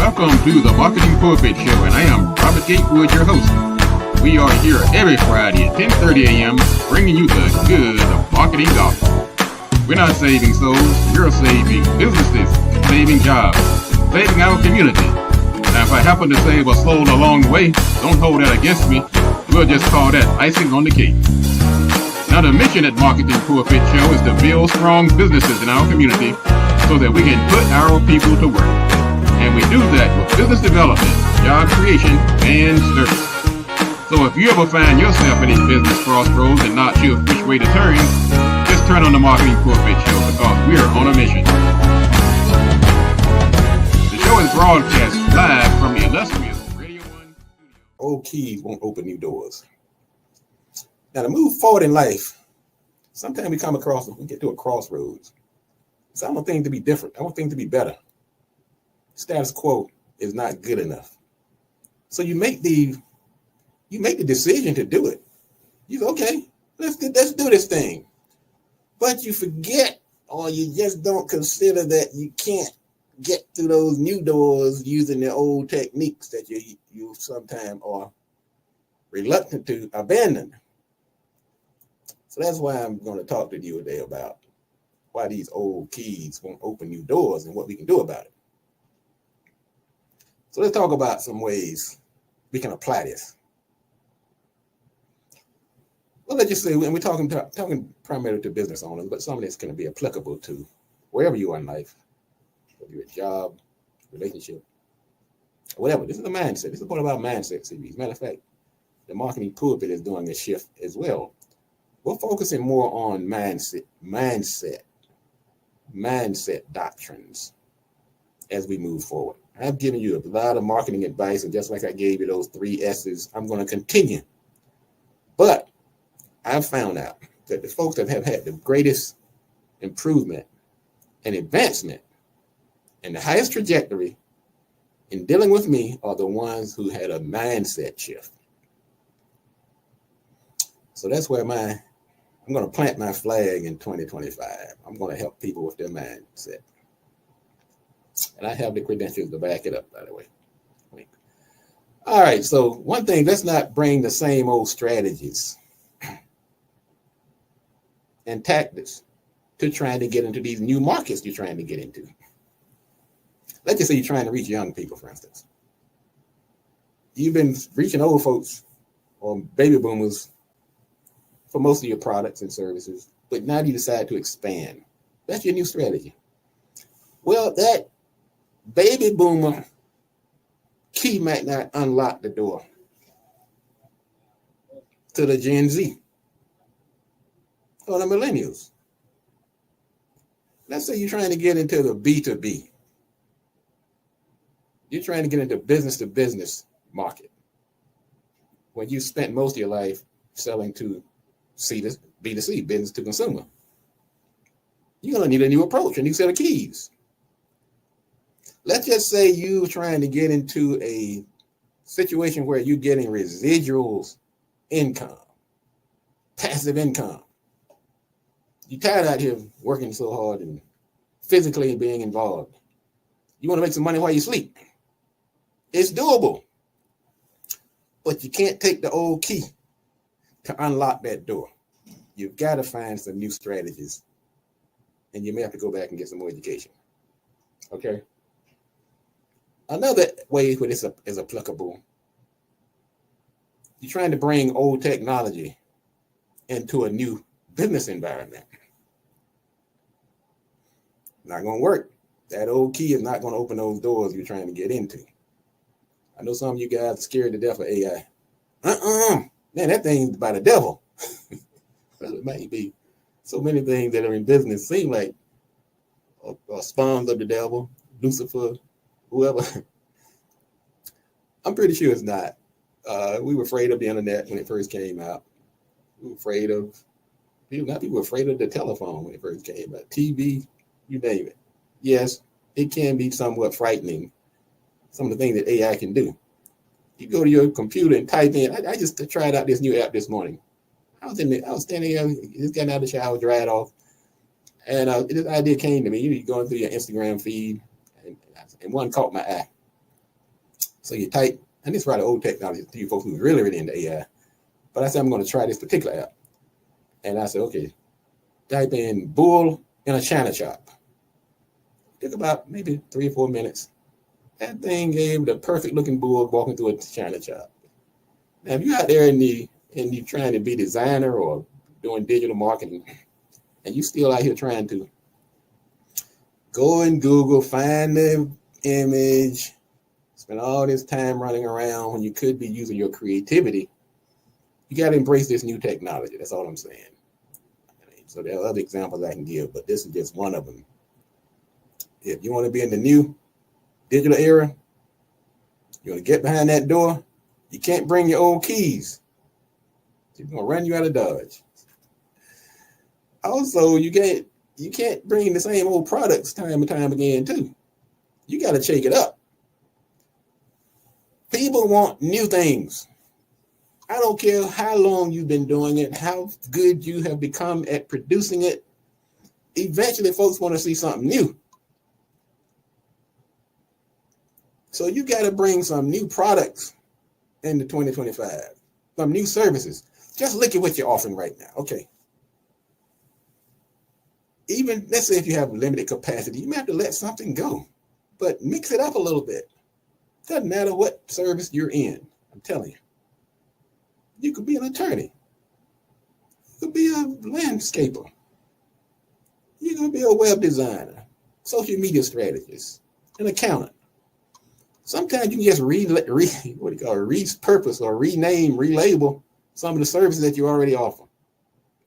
Welcome to the Marketing Pulpit Show, and I am Robert Gatewood, your host. We are here every Friday at 10:30 a.m. bringing you the good of marketing gospel. We're not saving souls, we're saving businesses, saving jobs, saving our community. Now, if I happen to save a soul along the way, don't hold that against me. We'll just call that icing on the cake. Now, the mission at Marketing Pulpit Show is to build strong businesses in our community so that we can put our people to work. And we do that with business development, job creation, and service. So if you ever find yourself in a business crossroads and not sure which way to turn, just turn on the Marketing Pulpit Show because we're on a mission. The show is broadcast live from the illustrious Radio 1 studio. Old keys won't open new doors. Now, to move forward in life, sometimes we get to a crossroads. So I want things to be different. I want things to be better. Status quo is not good enough. So you make the decision to do it. You go, okay, let's do this thing. But you forget, or you just don't consider that you can't get through those new doors using the old techniques that you sometimes are reluctant to abandon. So that's why I'm going to talk to you today about why these old keys won't open new doors and what we can do about it. So let's talk about some ways we can apply this. Well, let's just say, and we're talking primarily to business owners, but some of this can be applicable to wherever you are in life, whether you're a job, relationship, whatever. This is a mindset. This is part of our mindset series. Matter of fact, the Marketing Pulpit is doing a shift as well. We're focusing more on mindset doctrines as we move forward. I've given you a lot of marketing advice, and just like I gave you those 3 S's, I'm going to continue. But I've found out that the folks that have had the greatest improvement and advancement and the highest trajectory in dealing with me are the ones who had a mindset shift. So that's where I'm going to plant my flag in 2025. I'm going to help people with their mindset. And I have the credentials to back it up, by the way. All right, so one thing, let's not bring the same old strategies and tactics to trying to get into these new markets you're trying to get into. Let's just say you're trying to reach young people, for instance. You've been reaching old folks or baby boomers for most of your products and services, but now you decide to expand. That's your new strategy. Well, that baby boomer key might not unlock the door to the Gen Z or the millennials. Let's say you're trying to get into the B2B. You're trying to get into business to business market when you spent most of your life selling to B2C, business to consumer. You're going to need a new approach, a new set of keys. Let's just say you're trying to get into a situation where you're getting residuals income, passive income. You're tired out here working so hard and physically being involved. You want to make some money while you sleep. It's doable. But you can't take the old key to unlock that door. You've got to find some new strategies. And you may have to go back and get some more education. Okay? Another way where this is applicable, you're trying to bring old technology into a new business environment. Not going to work. That old key is not going to open those doors you're trying to get into. I know some of you guys are scared to death of AI. Man, that thing's by the devil. Well, it might be. So many things that are in business seem like spawns of the devil, Lucifer, whoever. I'm pretty sure it's not. We were afraid of the internet when it first came out. We were afraid of people were afraid of the telephone when it first came out. TV, you name it. Yes, it can be somewhat frightening, some of the things that AI can do. You go to your computer and type in. I just tried out this new app this morning. I was standing there, just getting out of the shower, dried off, and this idea came to me. You're going through your Instagram feed, and one caught my eye. So you type, and this is rather old technology to you folks who's really, really into AI. But I said, I'm going to try this particular app. And I said, okay, type in bull in a china shop. Took about maybe 3 or 4 minutes. That thing gave the perfect looking bull walking through a china shop. Now, if you're out there and you trying to be designer or doing digital marketing, and you still out here trying to go in Google, find the image, spend all this time running around when you could be using your creativity, you got to embrace this new technology. That's all I'm saying. So there are other examples I can give, but this is just one of them. If you want to be in the new digital era, you want to get behind that door, you can't bring your old keys. They're going to run you out of Dodge. Also, you can't bring the same old products time and time again, too. You got to shake it up. People want new things. I don't care how long you've been doing it, how good you have become at producing it. Eventually, folks want to see something new. So you got to bring some new products into 2025, some new services. Just look at what you're offering right now. Okay. Even let's say if you have limited capacity, you may have to let something go, but mix it up a little bit. Doesn't matter what service you're in. I'm telling you. You could be an attorney. You could be a landscaper. You could be a web designer, social media strategist, an accountant. Sometimes you can just repurpose or rename, relabel some of the services that you already offer.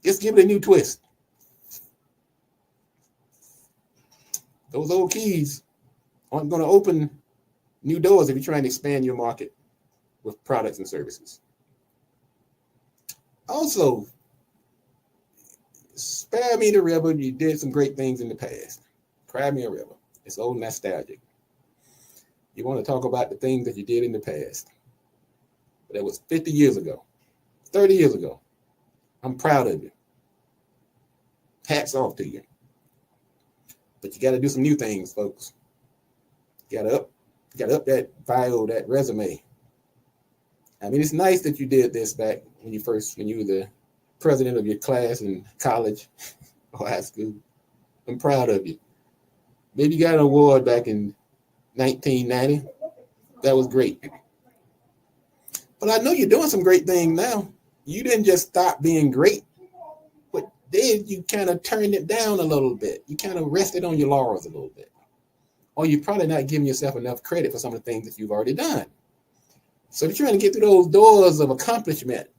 Just give it a new twist. Those old keys aren't going to open new doors if you're trying to expand your market with products and services. Also, spare me the river. You did some great things in the past. Cry me a river. It's old nostalgic. You want to talk about the things that you did in the past. But that was 50 years ago, 30 years ago. I'm proud of you. Hats off to you. But you got to do some new things, folks. You got to up that bio, that resume. I mean, it's nice that you did this back when you were the president of your class in college or high school. I'm proud of you. Maybe you got an award back in 1990. That was great. But I know you're doing some great things now. You didn't just stop being great, but then you kind of turned it down a little bit. You kind of rested on your laurels a little bit. Or you're probably not giving yourself enough credit for some of the things that you've already done. So if you're trying to get through those doors of accomplishment,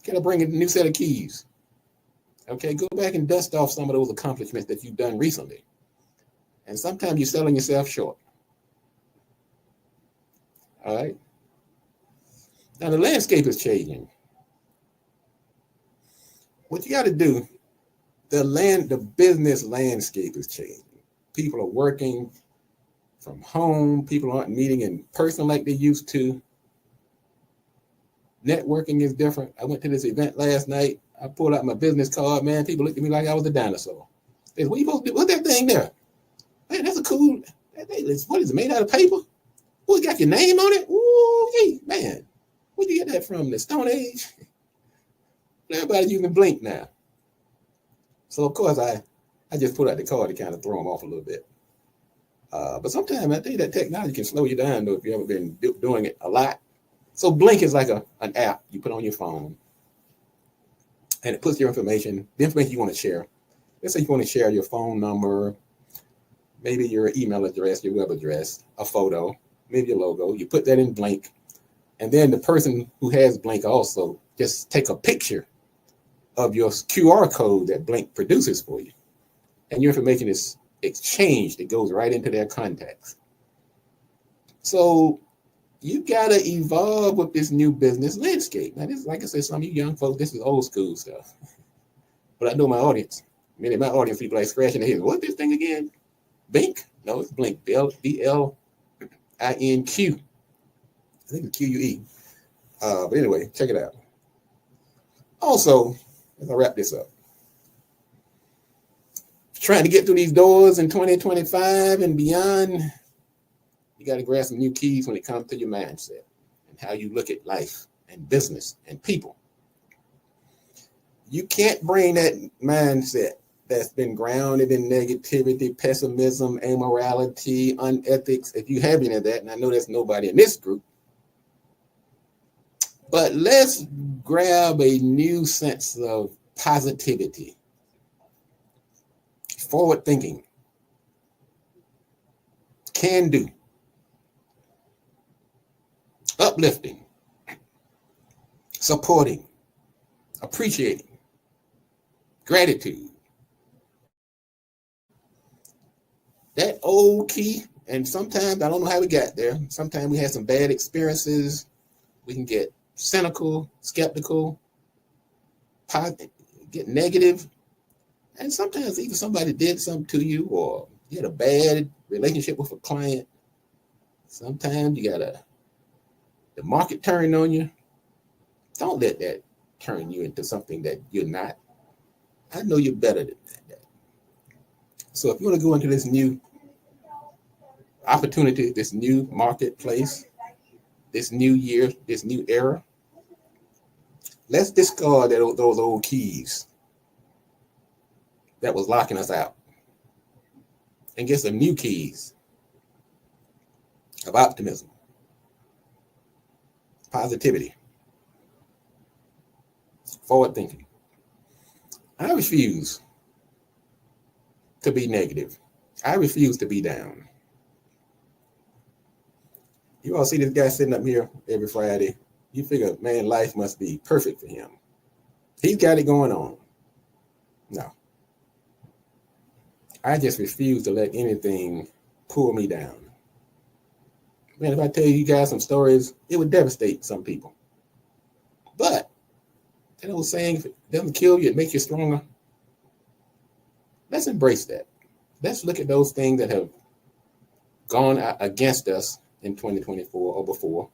you got to bring a new set of keys. Okay, go back and dust off some of those accomplishments that you've done recently. And sometimes you're selling yourself short. All right. Now the landscape is changing. What you got to do, the business landscape is changing. People are working from home. People aren't meeting in person like they used to. Networking is different. I went to this event last night. I pulled out my business card, man. People looked at me like I was a dinosaur. They said, what you supposed to do? What's that thing there? Man, that's a cool, what is it, made out of paper? Oh, it got your name on it? Ooh, hey, man. Where'd you get that from? The Stone Age? Everybody's using Blink now. So, of course, I just pulled out the card to kind of throw them off a little bit. But sometimes I think that technology can slow you down, though, if you've ever been doing it a lot. So Blink is like an app you put on your phone, and it puts your information, the information you want to share. Let's say you want to share your phone number, maybe your email address, your web address, a photo, maybe your logo. You put that in Blink, and then the person who has Blink also just take a picture of your QR code that Blink produces for you, and your information is exchanged. It goes right into their contacts. So you gotta evolve with this new business landscape. Now, this, like I said, some of you young folks, this is old school stuff. But I know my audience. Many of my audience people like scratching their heads. What's this thing again? Blink? No, it's Blink. B-L-I-N-Q. I think it's Q-U-E. But anyway, check it out. Also, as I wrap this up, trying to get through these doors in 2025 and beyond, You got to grab some new keys when it comes to your mindset and how you look at life and business and people. You can't bring that mindset that's been grounded in negativity, pessimism, amorality, unethics. If you have any of that, and I know there's nobody in this group, but let's grab a new sense of positivity, forward thinking, can do, uplifting, supporting, appreciating, gratitude. That old key, and sometimes I don't know how we got there. Sometimes we had some bad experiences. We can get cynical, skeptical, get negative. And sometimes even somebody did something to you, or you had a bad relationship with a client. Sometimes you got the market turn on you. Don't let that turn you into something that you're not. I know you're better than that. So if you want to go into this new opportunity, this new marketplace, this new year, this new era, let's discard those old keys that was locking us out and get some new keys of optimism, positivity, forward thinking. I refuse to be negative. I refuse to be down. You all see this guy sitting up here every Friday. You figure, man, life must be perfect for him. He's got it going on. No. I just refuse to let anything pull me down. Man, if I tell you guys some stories, it would devastate some people. But that old saying, if it doesn't kill you, it makes you stronger. Let's embrace that. Let's look at those things that have gone against us in 2024 or before.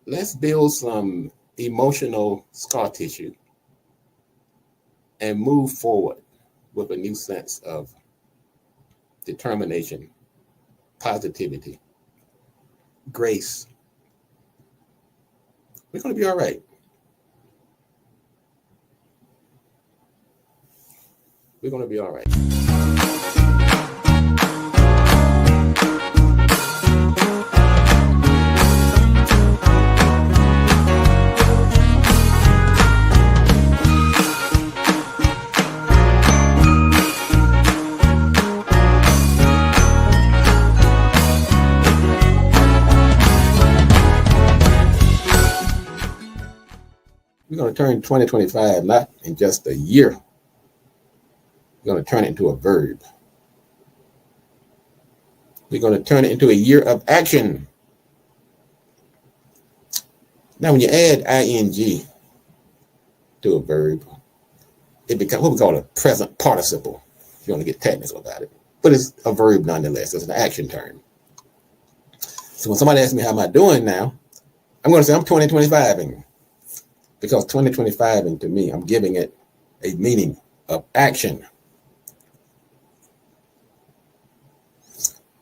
Let's build some emotional scar tissue and move forward with a new sense of determination, positivity, grace. We're going to be all right. We're going to be all right. We're going to turn 2025 not in just a year. We're going to turn it into a verb. We're going to turn it into a year of action. Now, when you add ing to a verb, it becomes what we call a present participle, if you want to get technical about it. But it's a verb nonetheless. It's an action term. So when somebody asks me how am I doing now, I'm going to say I'm 2025ing. Because 2025ing to me, I'm giving it a meaning of action.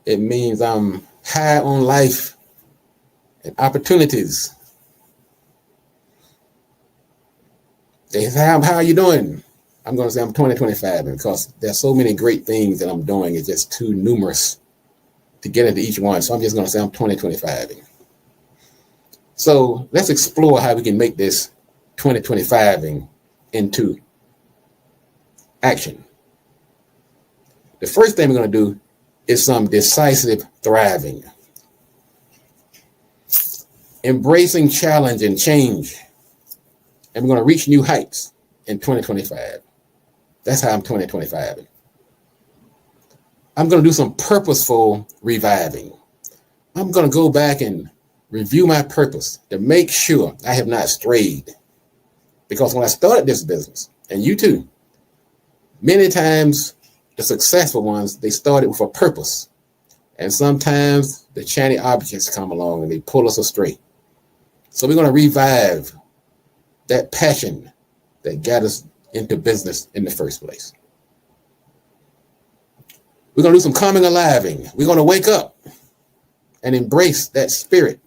It means I'm high on life and opportunities. They say, how are you doing? I'm going to say I'm 2025 because there's so many great things that I'm doing. It's just too numerous to get into each one. So I'm just going to say I'm 2025. So let's explore how we can make this 2025 into action. The first thing we're going to do is some decisive thriving. Embracing challenge and change. And we're going to reach new heights in 2025. That's how I'm 2025. I'm going to do some purposeful reviving. I'm going to go back and review my purpose to make sure I have not strayed. Because when I started this business, and you too, many times the successful ones, they started with a purpose. And sometimes the shiny objects come along and they pull us astray. So we're going to revive that passion that got us into business in the first place. We're going to do some coming aliving. We're going to wake up and embrace that spirit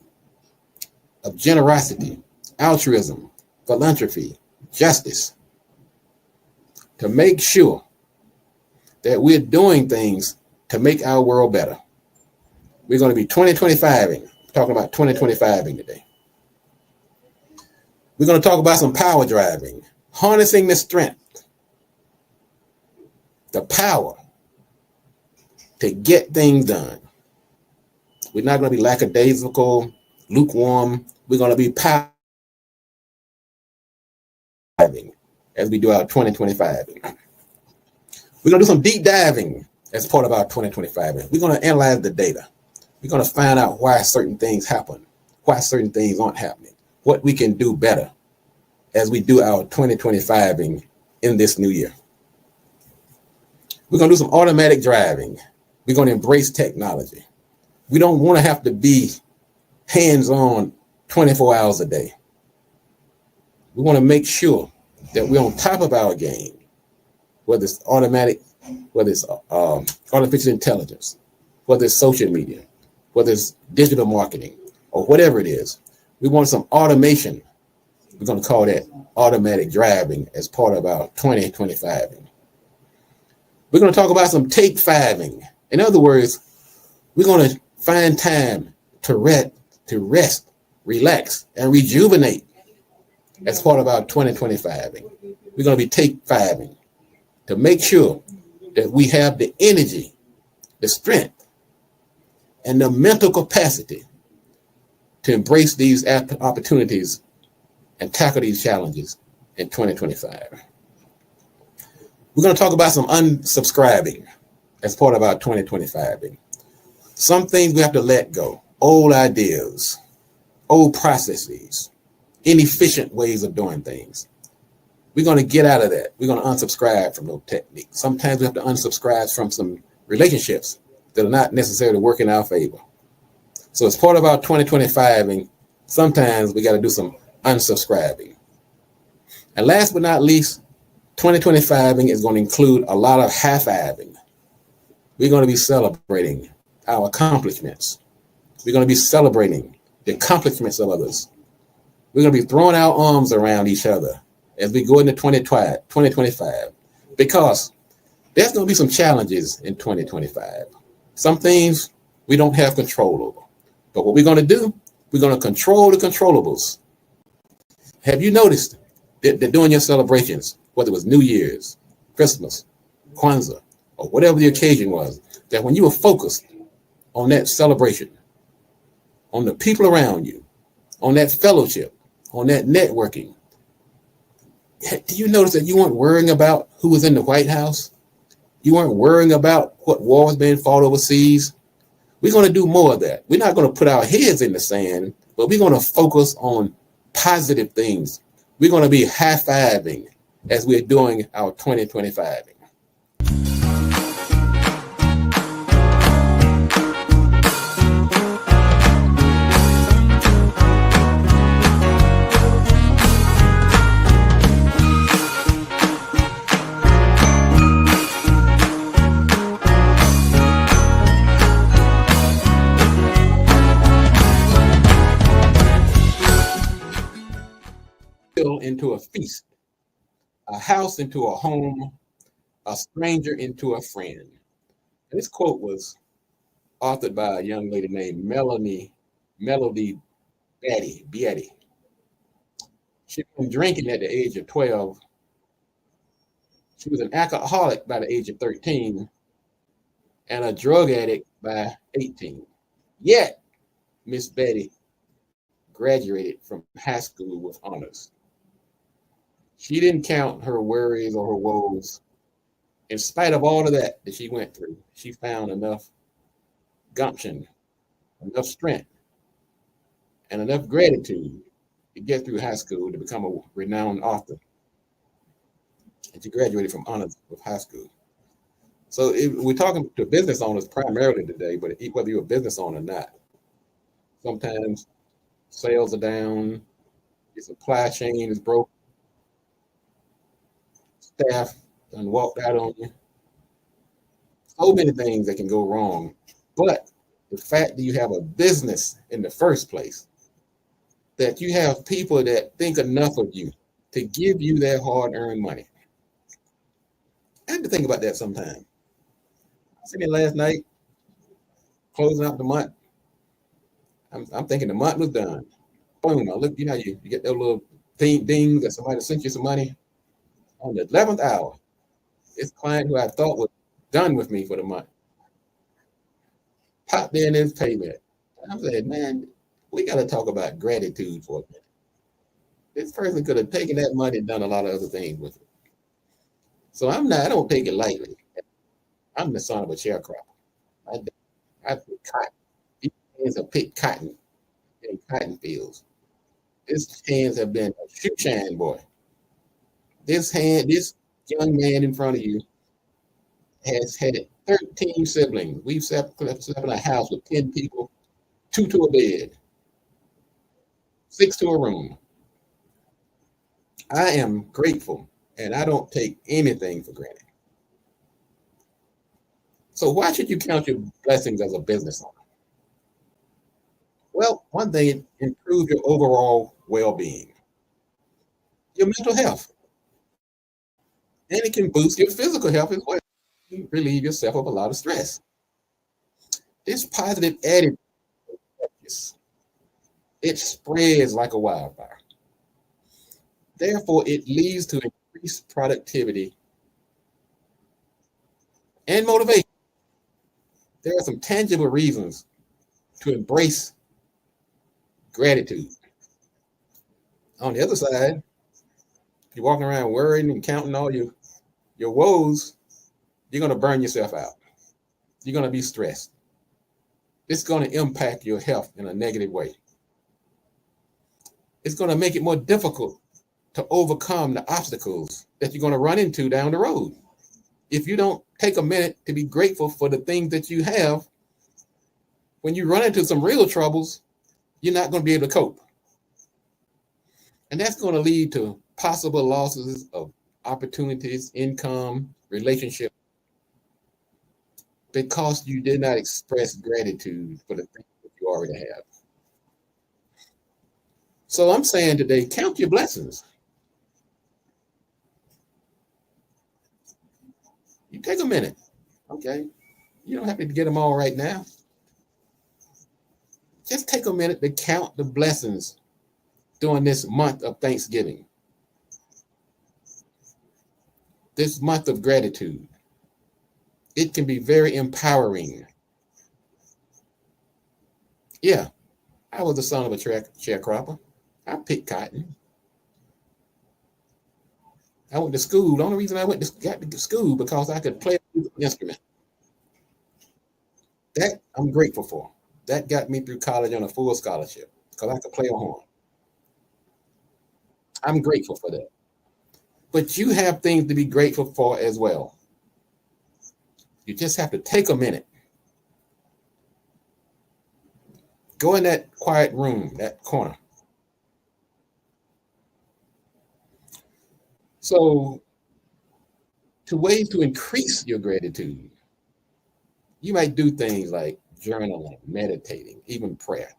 of generosity, altruism, philanthropy, justice, to make sure that we're doing things to make our world better. We're going to be 2025ing, talking about 2025ing today. We're going to talk about some power driving, harnessing the strength, the power to get things done. We're not going to be lackadaisical, lukewarm. We're going to be power driving as we do our 2025. We're going to do some deep diving as part of our 2025. We're going to analyze the data. We're going to find out why certain things happen, why certain things aren't happening, what we can do better as we do our 2025 in this new year. We're going to do some automatic driving. We're going to embrace technology. We don't want to have to be hands-on 24 hours a day. We want to make sure that we're on top of our game, whether it's automatic, whether it's artificial intelligence, whether it's social media, whether it's digital marketing, or whatever it is. We want some automation. We're going to call that automatic driving as part of our 2025. We're going to talk about some take fiving. In other words, we're going to find time to rest, relax, and rejuvenate as part of our 2025. We're going to be take fiving to make sure that we have the energy, the strength, and the mental capacity to embrace these opportunities and tackle these challenges in 2025. We're going to talk about some unsubscribing as part of our 2025. Some things we have to let go, old ideas, old processes, inefficient ways of doing things. We're going to get out of that. We're going to unsubscribe from those techniques. Sometimes we have to unsubscribe from some relationships that are not necessarily working in our favor. So as part of our 2025, sometimes we got to do some unsubscribing. And last but not least, 2025 is going to include a lot of high-fiving. We're going to be celebrating our accomplishments. We're going to be celebrating the accomplishments of others. We're going to be throwing our arms around each other as we go into 2025, because there's going to be some challenges in 2025. Some things we don't have control over. But what we're going to do, we're going to control the controllables. Have you noticed that during your celebrations, whether it was New Year's, Christmas, Kwanzaa, or whatever the occasion was, that when you were focused on that celebration, on the people around you, on that fellowship, on that networking, do you notice that you weren't worrying about who was in the White House? You weren't worrying about what war was being fought overseas? We're going to do more of that. We're not going to put our heads in the sand, but we're going to focus on positive things. We're going to be high-fiving as we're doing our 2025. Into a feast, a house into a home, a stranger into a friend. And this quote was authored by a young lady named Melody Beatty. She'd been drinking at the age of 12. She was an alcoholic by the age of 13 and a drug addict by 18. Yet, Miss Betty graduated from high school with honors. She didn't count her worries or her woes. In spite of all of that she went through, she found enough gumption, enough strength, and enough gratitude to get through high school to become a renowned author. And she graduated from honors with high school. So we're talking to business owners primarily today, but whether you're a business owner or not, sometimes sales are down, your supply chain is broken, staff done walked out on you. so many things that can go wrong. But the fact that you have a business in the first place, that you have people that think enough of you to give you their hard-earned money. I had to think about that sometime. I seen it last night, closing out the month. I'm thinking the month was done. Boom! I look, you know, you get that little ding that somebody sent you some money on the 11th hour. This client who I thought was done with me for the month popped in his payment. I said, man, we got to talk about gratitude for a minute. This person could have taken that money and done a lot of other things with it. So I don't take it lightly. I'm the son of a sharecropper. I pick cotton. These hands have picked cotton in cotton fields. His hands have been a shoe shine boy. This young man in front of you has had 13 siblings. We've slept in a house with 10 people, 2 to a bed, 6 to a room. I am grateful, and I don't take anything for granted. So why should you count your blessings as a business owner? Well, one thing, it improves your overall well-being, your mental health, and it can boost your physical health as well. You relieve yourself of a lot of stress. This positive attitude, it spreads like a wildfire. Therefore, it leads to increased productivity and motivation. There are some tangible reasons to embrace gratitude. On the other side, if you're walking around worrying and counting all your woes, you're going to burn yourself out. You're going to be stressed. It's going to impact your health in a negative way. It's going to make it more difficult to overcome the obstacles that you're going to run into down the road. If you don't take a minute to be grateful for the things that you have, when you run into some real troubles, you're not going to be able to cope. And that's going to lead to possible losses of opportunities, income, relationship, because you did not express gratitude for the things that you already have. So I'm saying today, count your blessings. You take a minute, okay? You don't have to get them all right now. Just take a minute to count the blessings during this month of Thanksgiving, this month of gratitude. It can be very empowering. Yeah, I was the son of a sharecropper. I picked cotton. I went to school. The only reason I got to school because I could play a musical instrument. That I'm grateful for. That got me through college on a full scholarship because I could play a horn. I'm grateful for that. But you have things to be grateful for as well. You just have to take a minute. Go in that quiet room, that corner. So, to ways to increase your gratitude, you might do things like journaling, meditating, even prayer.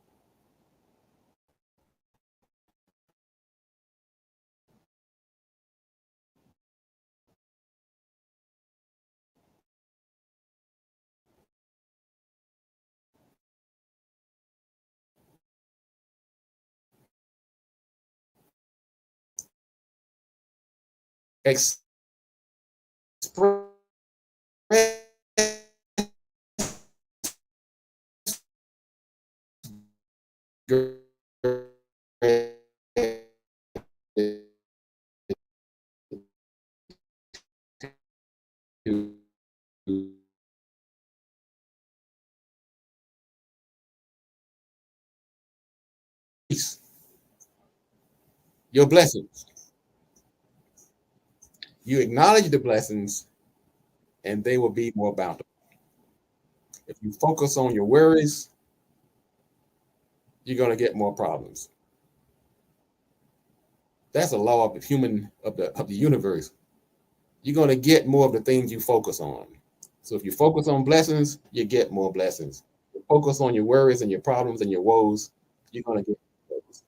Express your blessings. You acknowledge the blessings, and they will be more bountiful. If you focus on your worries, you're going to get more problems. That's a law of the universe. You're going to get more of the things you focus on. So if you focus on blessings, you get more blessings. You focus on your worries and your problems and your woes, you're going to get those.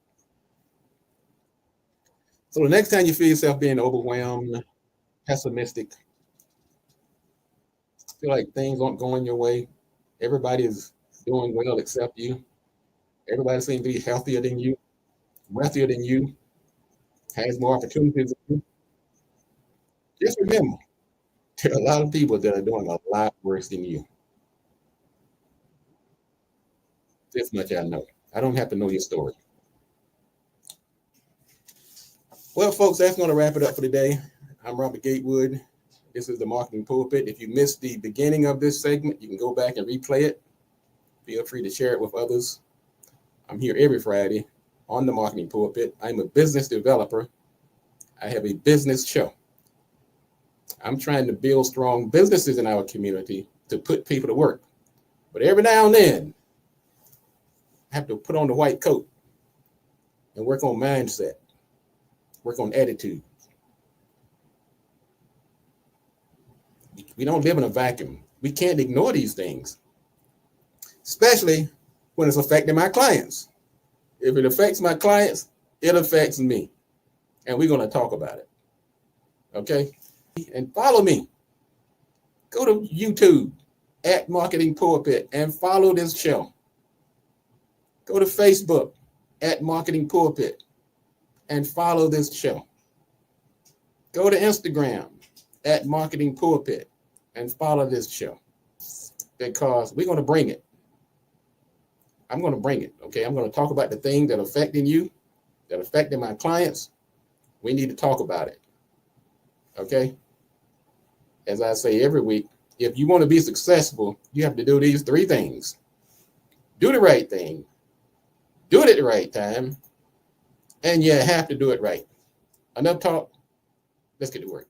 So the next time you feel yourself being overwhelmed, pessimistic, feel like things aren't going your way, everybody is doing well except you, everybody seems to be healthier than you, wealthier than you, has more opportunities than you, just remember, there are a lot of people that are doing a lot worse than you. This much I know. I don't have to know your story. Well, folks, that's going to wrap it up for today. I'm Robert Gatewood. This is the Marketing Pulpit. If you missed the beginning of this segment, you can go back and replay it. Feel free to share it with others. I'm here every Friday on the Marketing Pulpit. I'm a business developer. I have a business show. I'm trying to build strong businesses in our community to put people to work. But every now and then, I have to put on the white coat and work on mindset, work on attitude. We don't live in a vacuum. We can't ignore these things, especially when it's affecting my clients. If it affects my clients, it affects me. And we're going to talk about it. Okay? And follow me. Go to YouTube at Marketing Pulpit and follow this show. Go to Facebook at Marketing Pulpit and follow this show. Go to Instagram at Marketing Pulpit and follow this show, because we're going to bring it. I'm going to bring it. Okay. I'm going to talk about the things that are affecting you, that are affecting my clients. We need to talk about it. Okay. As I say every week, if you want to be successful, you have to do these three things. Do the right thing, do it at the right time, and you have to do it right. Enough talk. Let's get to work.